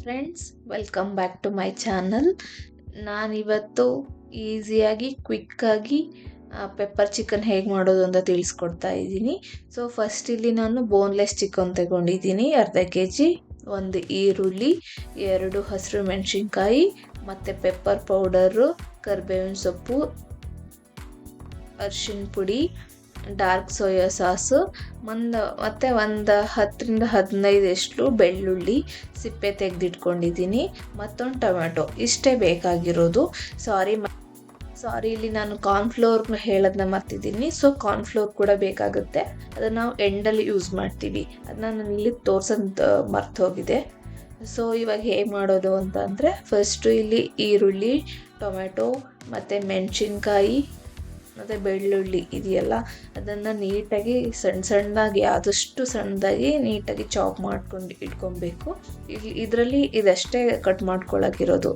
Friends, welcome back to my channel. ನಾನಿವತ್ತು ಈಸಿಯಾಗಿ ಕ್ವಿಕ್ಕಾಗಿ pepper chicken ಹೇಗೆ ಮಾಡೋದು ಅಂತ ತಿಳಿಸ್ಕೊಡ್ತಾ ಇದ್ದೀನಿ. ಸೊ ಫಸ್ಟ್ ಇಲ್ಲಿ ನಾನು ಬೋನ್ಲೆಸ್ ಚಿಕನ್ ತಗೊಂಡಿದ್ದೀನಿ, ಅರ್ಧ kg, ಒಂದು ಈರುಳ್ಳಿ, 2 ಹಸಿರು ಮೆಣಸಿನ್ಕಾಯಿ, ಮತ್ತು ಪೆಪ್ಪರ್ ಪೌಡರು, ಕರಿಬೇವಿನ ಸೊಪ್ಪು, ಅರಿಶಿನ ಪುಡಿ, ಡಾರ್ಕ್ ಸೋಯಾ ಸಾಸು, ಮತ್ತು ಒಂದು 10-15 ಬೆಳ್ಳುಳ್ಳಿ ಸಿಪ್ಪೆ ತೆಗೆದಿಟ್ಕೊಂಡಿದ್ದೀನಿ, ಮತ್ತೊಂದು ಟೊಮೆಟೊ. ಇಷ್ಟೇ ಬೇಕಾಗಿರೋದು. ಸಾರಿ, ಇಲ್ಲಿ ನಾನು ಕಾರ್ನ್ಫ್ಲೋರ್ ಹೇಳೋದನ್ನ ಮರ್ತಿದ್ದೀನಿ. ಸೊ ಕಾರ್ನ್ಫ್ಲೋರ್ ಕೂಡ ಬೇಕಾಗುತ್ತೆ, ಅದನ್ನು ನಾವು ಎಂಡಲ್ಲಿ ಯೂಸ್ ಮಾಡ್ತೀವಿ. ಅದನ್ನ ನಾನು ಇಲ್ಲಿ ತೋರ್ಸೋದು ಮರ್ತು ಹೋಗಿದೆ. ಸೊ ಇವಾಗ ಹೇಗೆ ಮಾಡೋದು ಅಂತ ಅಂದರೆ, ಫಸ್ಟು ಇಲ್ಲಿ ಈರುಳ್ಳಿ, ಟೊಮೆಟೊ ಮತ್ತು ಮೆಣಸಿನ್ಕಾಯಿ ಮತ್ತು ಬೆಳ್ಳುಳ್ಳಿ ಇದೆಯಲ್ಲ, ಅದನ್ನು ನೀಟಾಗಿ ಸಣ್ಣದಾಗಿ, ಆದಷ್ಟು ಸಣ್ಣದಾಗಿ ನೀಟಾಗಿ ಚಾಪ್ ಮಾಡ್ಕೊಂಡು ಇಟ್ಕೊಬೇಕು. ಇದರಲ್ಲಿ ಇದಷ್ಟೇ ಕಟ್ ಮಾಡ್ಕೊಳ್ಳೋಕ್ಕಿರೋದು,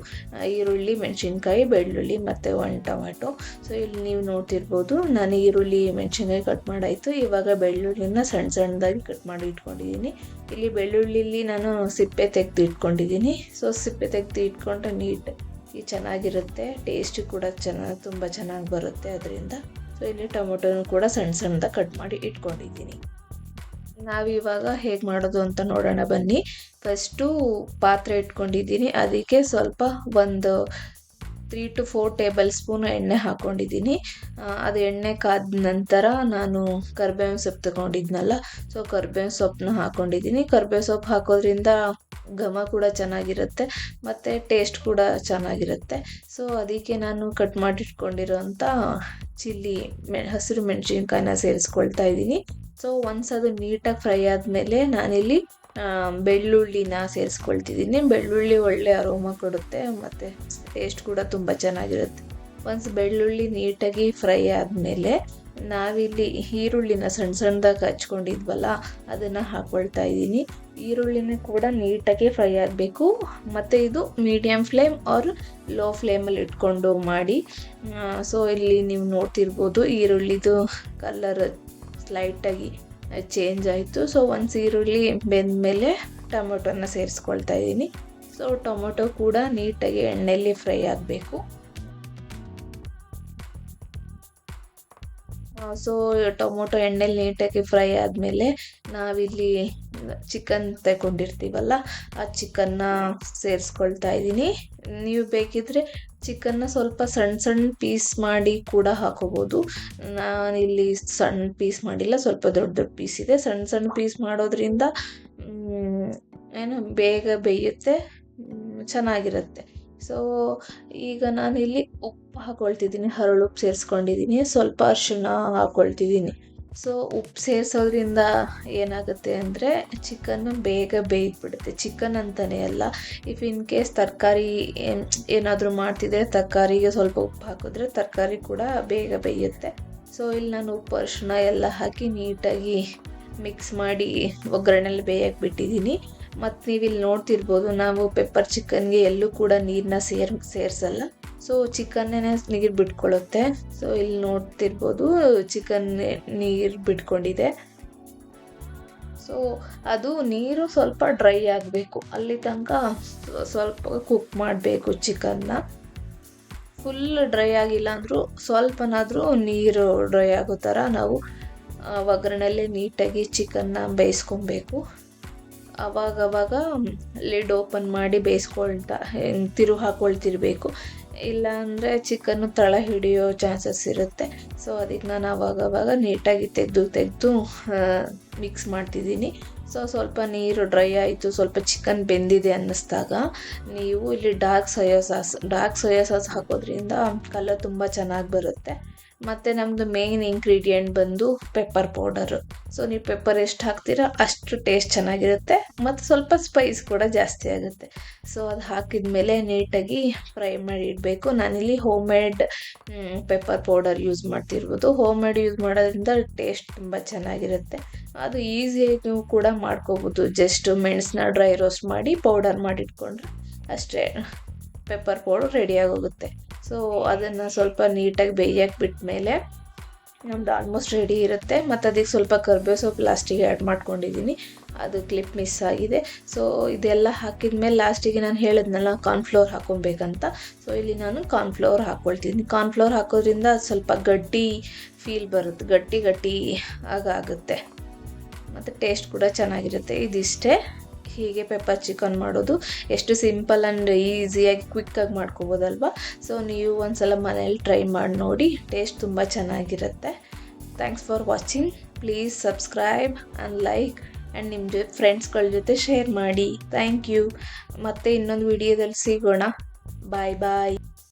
ಈರುಳ್ಳಿ, ಮೆಣಸಿನ್ಕಾಯಿ, ಬೆಳ್ಳುಳ್ಳಿ ಮತ್ತು ಒಂದು ಟೊಮೆಟೊ. ಸೊ ಇಲ್ಲಿ ನೀವು ನೋಡ್ತಿರ್ಬೋದು, ನಾನು ಈರುಳ್ಳಿ, ಮೆಣಸಿನ್ಕಾಯಿ ಕಟ್ ಮಾಡಾಯಿತು. ಇವಾಗ ಬೆಳ್ಳುಳ್ಳಿನ ಸಣ್ಣದಾಗಿ ಕಟ್ ಮಾಡಿ ಇಟ್ಕೊಂಡಿದ್ದೀನಿ. ಇಲ್ಲಿ ಬೆಳ್ಳುಳ್ಳಿಲಿ ನಾನು ಸಿಪ್ಪೆ ತೆಗೆದು ಇಟ್ಕೊಂಡಿದ್ದೀನಿ. ಸೊ ಸಿಪ್ಪೆ ತೆಗೆದು ಇಟ್ಕೊಂಡ್ರೆ ಚೆನ್ನಾಗಿರುತ್ತೆ, ಟೇಸ್ಟ್ ಕೂಡ ತುಂಬ ಚೆನ್ನಾಗಿ ಬರುತ್ತೆ ಅದರಿಂದ. ಸೊ ಇಲ್ಲಿ ಟೊಮೊಟೊನೂ ಕೂಡ ಸಣ್ಣದಾಗಿ ಕಟ್ ಮಾಡಿ ಇಟ್ಕೊಂಡಿದ್ದೀನಿ. ನಾವಿವಾಗ ಹೇಗೆ ಮಾಡೋದು ಅಂತ ನೋಡೋಣ ಬನ್ನಿ. ಫಸ್ಟು ಪಾತ್ರೆ ಇಟ್ಕೊಂಡಿದ್ದೀನಿ, ಅದಕ್ಕೆ ಸ್ವಲ್ಪ ಒಂದು 3 to 4 ಟೇಬಲ್ ಸ್ಪೂನ್ ಎಣ್ಣೆ ಹಾಕ್ಕೊಂಡಿದ್ದೀನಿ. ಅದು ಎಣ್ಣೆ ಕಾದ ನಂತರ ನಾನು ಕರಿಬೇವಿನ ಸೊಪ್ಪು ತಗೊಂಡಿದ್ನಲ್ಲ, ಸೊ ಕರಿಬೇವಿನ ಸೊಪ್ಪನ್ನ ಹಾಕ್ಕೊಂಡಿದ್ದೀನಿ. ಕರಿಬೇವಿನ ಸೊಪ್ಪು ಹಾಕೋದ್ರಿಂದ ಘಮ ಕೂಡ ಚೆನ್ನಾಗಿರುತ್ತೆ ಮತ್ತು ಟೇಸ್ಟ್ ಕೂಡ ಚೆನ್ನಾಗಿರುತ್ತೆ. ಸೊ ಅದಕ್ಕೆ ನಾನು ಕಟ್ ಮಾಡಿಟ್ಕೊಂಡಿರೋಂಥ ಹಸಿರು ಮೆಣಸಿನ್ಕಾಯಿನ ಸೇರಿಸ್ಕೊಳ್ತಾ ಇದ್ದೀನಿ. ಸೊ ಒನ್ಸ್ ಅದು ನೀಟಾಗಿ ಫ್ರೈ ಆದಮೇಲೆ ನಾನಿಲ್ಲಿ ಬೆಳ್ಳುಳ್ಳಿನ ಸೇರಿಸ್ಕೊಳ್ತಿದ್ದೀನಿ. ಬೆಳ್ಳುಳ್ಳಿ ಒಳ್ಳೆ ಅರೋಮಾ ಕೊಡುತ್ತೆ ಮತ್ತು ಟೇಸ್ಟ್ ಕೂಡ ತುಂಬ ಚೆನ್ನಾಗಿರುತ್ತೆ. ಒನ್ಸ್ ಬೆಳ್ಳುಳ್ಳಿ ನೀಟಾಗಿ ಫ್ರೈ ಆದಮೇಲೆ ನಾವಿಲ್ಲಿ ಈರುಳ್ಳಿನ ಸಣ್ಣದಾಗಿ ಹಚ್ಕೊಂಡಿದ್ವಲ್ಲ, ಅದನ್ನು ಹಾಕ್ಕೊಳ್ತಾ ಇದ್ದೀನಿ. ಈರುಳ್ಳಿನ ಕೂಡ ನೀಟಾಗಿ ಫ್ರೈ ಆಗಬೇಕು, ಮತ್ತು ಇದು ಮೀಡಿಯಮ್ ಫ್ಲೇಮ್ ಆರ್ ಲೋ ಫ್ಲೇಮಲ್ಲಿ ಇಟ್ಕೊಂಡು ಮಾಡಿ. ಸೊ ಇಲ್ಲಿ ನೀವು ನೋಡ್ತಿರ್ಬೋದು, ಈರುಳ್ಳಿದು ಕಲರ್ ಸ್ಲೈಟಾಗಿ ಚೇಂಜ್ ಆಯಿತು. ಸೊ ಒನ್ಸ್ ಈರುಳ್ಳಿ ಬೆಂದಮೇಲೆ ಟೊಮೊಟೊನ ಸೇರಿಸ್ಕೊಳ್ತಾ ಇದ್ದೀನಿ. ಸೊ ಟೊಮೊಟೊ ಕೂಡ ನೀಟಾಗಿ ಎಣ್ಣೆಯಲ್ಲಿ ಫ್ರೈ ಆಗಬೇಕು. ಸೊ ಟೊಮೊಟೊ ಎಣ್ಣೆಲಿ ನೀಟಾಗಿ ಫ್ರೈ ಆದಮೇಲೆ ನಾವಿಲ್ಲಿ ಚಿಕನ್ ತಗೊಂಡಿರ್ತೀವಲ್ಲ, ಆ ಚಿಕನ್ನ ಸೇರಿಸ್ಕೊಳ್ತಾ ಇದ್ದೀನಿ. ನೀವು ಬೇಕಿದ್ರೆ ಚಿಕನ್ನ ಸ್ವಲ್ಪ ಸಣ್ಣ ಪೀಸ್ ಮಾಡಿ ಕೂಡ ಹಾಕೋಬೋದು. ನಾನಿಲ್ಲಿ ಸಣ್ಣ ಪೀಸ್ ಮಾಡಿಲ್ಲ, ಸ್ವಲ್ಪ ದೊಡ್ಡ ಪೀಸ್ ಇದೆ. ಸಣ್ಣ ಪೀಸ್ ಮಾಡೋದ್ರಿಂದ ಬೇಗ ಬೇಯುತ್ತೆ, ಚೆನ್ನಾಗಿರುತ್ತೆ. ಸೊ ಈಗ ನಾನಿಲ್ಲಿ ಉಪ್ಪು ಹಾಕ್ಕೊಳ್ತಿದ್ದೀನಿ, ಹರಳುಪ್ಪು ಸೇರಿಸ್ಕೊಂಡಿದ್ದೀನಿ, ಸ್ವಲ್ಪ ಅರಿಶಿಣ ಹಾಕ್ಕೊಳ್ತಿದ್ದೀನಿ. ಸೊ ಉಪ್ಪು ಸೇರಿಸೋದ್ರಿಂದ ಏನಾಗುತ್ತೆ ಅಂದರೆ ಚಿಕನ್ನು ಬೇಗ ಬೇಯ್ದುಬಿಡುತ್ತೆ. ಚಿಕನ್ ಅಂತಲೇ ಅಲ್ಲ, ಇಫ್ ಇನ್ ಕೇಸ್ ತರಕಾರಿ ಏನಾದರೂ ಮಾಡ್ತಿದ್ರೆ ತರಕಾರಿಗೆ ಸ್ವಲ್ಪ ಉಪ್ಪು ಹಾಕಿದ್ರೆ ತರಕಾರಿ ಕೂಡ ಬೇಗ ಬೇಯುತ್ತೆ. ಸೊ ಇಲ್ಲಿ ನಾನು ಉಪ್ಪು, ಅರಿಶಿಣ ಎಲ್ಲ ಹಾಕಿ ನೀಟಾಗಿ ಮಿಕ್ಸ್ ಮಾಡಿ ಒಗ್ಗರಣೆಯಲ್ಲಿ ಬೇಯಕ್ಕೆ ಬಿಟ್ಟಿದ್ದೀನಿ. ಮತ್ತು ನೀವಿಲ್ಲಿ ನೋಡ್ತಿರ್ಬೋದು, ನಾವು ಪೆಪ್ಪರ್ ಚಿಕನ್ಗೆ ಎಲ್ಲೂ ಕೂಡ ನೀರನ್ನ ಸೇರಿಸಲ್ಲ. ಸೊ ಚಿಕನ್ನೇ ನೀರು ಬಿಟ್ಕೊಳ್ಳುತ್ತೆ. ಸೊ ಇಲ್ಲಿ ನೋಡ್ತಿರ್ಬೋದು, ಚಿಕನ್ ನೀರು ಬಿಟ್ಕೊಂಡಿದೆ. ಸೊ ಅದು ನೀರು ಸ್ವಲ್ಪ ಡ್ರೈ ಆಗಬೇಕು, ಅಲ್ಲಿ ತನಕ ಸ್ವಲ್ಪ ಕುಕ್ ಮಾಡಬೇಕು ಚಿಕನ್ನ. ಫುಲ್ ಡ್ರೈ ಆಗಿಲ್ಲ ಅಂದರೂ ಸ್ವಲ್ಪನಾದರೂ ನೀರು ಡ್ರೈ ಆಗೋ ಥರ ನಾವು ಒಗ್ಗರಣೆಯಲ್ಲಿ ನೀಟಾಗಿ ಚಿಕನ್ನ ಬೇಯಿಸ್ಕೊಬೇಕು. ಅವಾಗ ಲಿಡ್ ಓಪನ್ ಮಾಡಿ ಬೇಯಿಸ್ಕೊಳ್ತಾ ಹಾಕ್ಕೊಳ್ತಿರ್ಬೇಕು, ಇಲ್ಲ ಅಂದರೆ ಚಿಕನ್ನು ತಳ ಹಿಡಿಯೋ ಚಾನ್ಸಸ್ ಇರುತ್ತೆ. ಸೊ ಅದಕ್ಕೆ ನಾನು ಅವಾಗ ನೀಟಾಗಿ ತೆಗೆದು ಮಿಕ್ಸ್ ಮಾಡ್ತಿದ್ದೀನಿ. ಸೊ ಸ್ವಲ್ಪ ನೀರು ಡ್ರೈ ಆಯಿತು, ಸ್ವಲ್ಪ ಚಿಕನ್ ಬೆಂದಿದೆ ಅನ್ನಿಸ್ದಾಗ ನೀವು ಇಲ್ಲಿ ಡಾರ್ಕ್ ಸೋಯಾ ಸಾಸ್ ಹಾಕೋದ್ರಿಂದ ಕಲರ್ ತುಂಬ ಚೆನ್ನಾಗಿ ಬರುತ್ತೆ. ಮತ್ತು ನಮ್ಮದು ಮೇನ್ ಇಂಗ್ರೀಡಿಯೆಂಟ್ ಬಂದು ಪೆಪ್ಪರ್ ಪೌಡರು. ಸೊ ನೀವು ಪೆಪ್ಪರ್ ಎಷ್ಟು ಹಾಕ್ತೀರಾ ಅಷ್ಟು ಟೇಸ್ಟ್ ಚೆನ್ನಾಗಿರುತ್ತೆ, ಮತ್ತು ಸ್ವಲ್ಪ ಸ್ಪೈಸ್ ಕೂಡ ಜಾಸ್ತಿ ಆಗುತ್ತೆ. ಸೊ ಅದು ಹಾಕಿದ ಮೇಲೆ ನೀಟಾಗಿ ಫ್ರೈ ಮಾಡಿ ಇಡಬೇಕು. ನಾನಿಲ್ಲಿ homemade pepper powder use ಮಾಡ್ತಿರ್ಬೋದು. ಹೋಮ್ ಮೇಡ್ ಯೂಸ್ ಮಾಡೋದ್ರಿಂದ ಟೇಸ್ಟ್ ತುಂಬ ಚೆನ್ನಾಗಿರುತ್ತೆ. ಅದು ಈಸಿಯಾಗಿ ಕೂಡ ಮಾಡ್ಕೋಬೋದು. ಜಸ್ಟ್ ಮೆಣಸನ್ನ ಡ್ರೈ ರೋಸ್ಟ್ ಮಾಡಿ ಪೌಡರ್ ಮಾಡಿಟ್ಕೊಂಡ್ರೆ ಅಷ್ಟೇ, ಪೆಪ್ಪರ್ ಪೌಡರ್ ರೆಡಿಯಾಗೋಗುತ್ತೆ. ಸೊ ಅದನ್ನು ಸ್ವಲ್ಪ ನೀಟಾಗಿ ಬೇಯಕ್ಕೆ ಬಿಟ್ಟ ಮೇಲೆ ನಮ್ದು ಆಲ್ಮೋಸ್ಟ್ ರೆಡಿ ಇರುತ್ತೆ. ಮತ್ತು ಅದಕ್ಕೆ ಸ್ವಲ್ಪ ಕರ್ಬೇವು ಸೊಪ್ಪು ಲಾಸ್ಟಿಗೆ ಆ್ಯಡ್ ಮಾಡ್ಕೊಂಡಿದ್ದೀನಿ, ಅದು ಕ್ಲಿಪ್ ಮಿಸ್ ಆಗಿದೆ. ಸೊ ಇದೆಲ್ಲ ಹಾಕಿದ ಮೇಲೆ ಲಾಸ್ಟಿಗೆ ನಾನು ಹೇಳಿದ್ನಲ್ಲ ಕಾರ್ನ್ಫ್ಲೋರ್ ಹಾಕೊಬೇಕಂತ. ಸೊ ಇಲ್ಲಿ ನಾನು ಕಾರ್ನ್ಫ್ಲೋರ್ ಹಾಕ್ಕೊಳ್ತೀನಿ. ಕಾರ್ನ್ಫ್ಲೋರ್ ಹಾಕೋದ್ರಿಂದ ಸ್ವಲ್ಪ ಗಟ್ಟಿ ಫೀಲ್ ಬರುತ್ತೆ, ಗಟ್ಟಿ ಗಟ್ಟಿ ಆಗುತ್ತೆ ಮತ್ತು ಟೇಸ್ಟ್ ಕೂಡ ಚೆನ್ನಾಗಿರುತ್ತೆ. ಇದಿಷ್ಟೇ, ಹೀಗೆ ಪೆಪ್ಪರ್ ಚಿಕನ್ ಮಾಡೋದು. ಎಷ್ಟು ಸಿಂಪಲ್ ಆ್ಯಂಡ್ ಈಸಿಯಾಗಿ ಕ್ವಿಕ್ಕಾಗಿ ಮಾಡ್ಕೋಬೋದಲ್ವ. ಸೊ ನೀವು ಒಂದ್ಸಲ ಮನೇಲಿ ಟ್ರೈ ಮಾಡಿ ನೋಡಿ, ಟೇಸ್ಟ್ ತುಂಬ ಚೆನ್ನಾಗಿರುತ್ತೆ. Thanks for watching. Please subscribe and like and ನಿಮ್ಮ ಫ್ರೆಂಡ್ಸ್ಗಳ ಜೊತೆ ಶೇರ್ ಮಾಡಿ. Thank you. ಮತ್ತೆ ಇನ್ನೊಂದು ವಿಡಿಯೋದಲ್ಲಿ ಸಿಗೋಣ. ಬಾಯ್ ಬಾಯ್.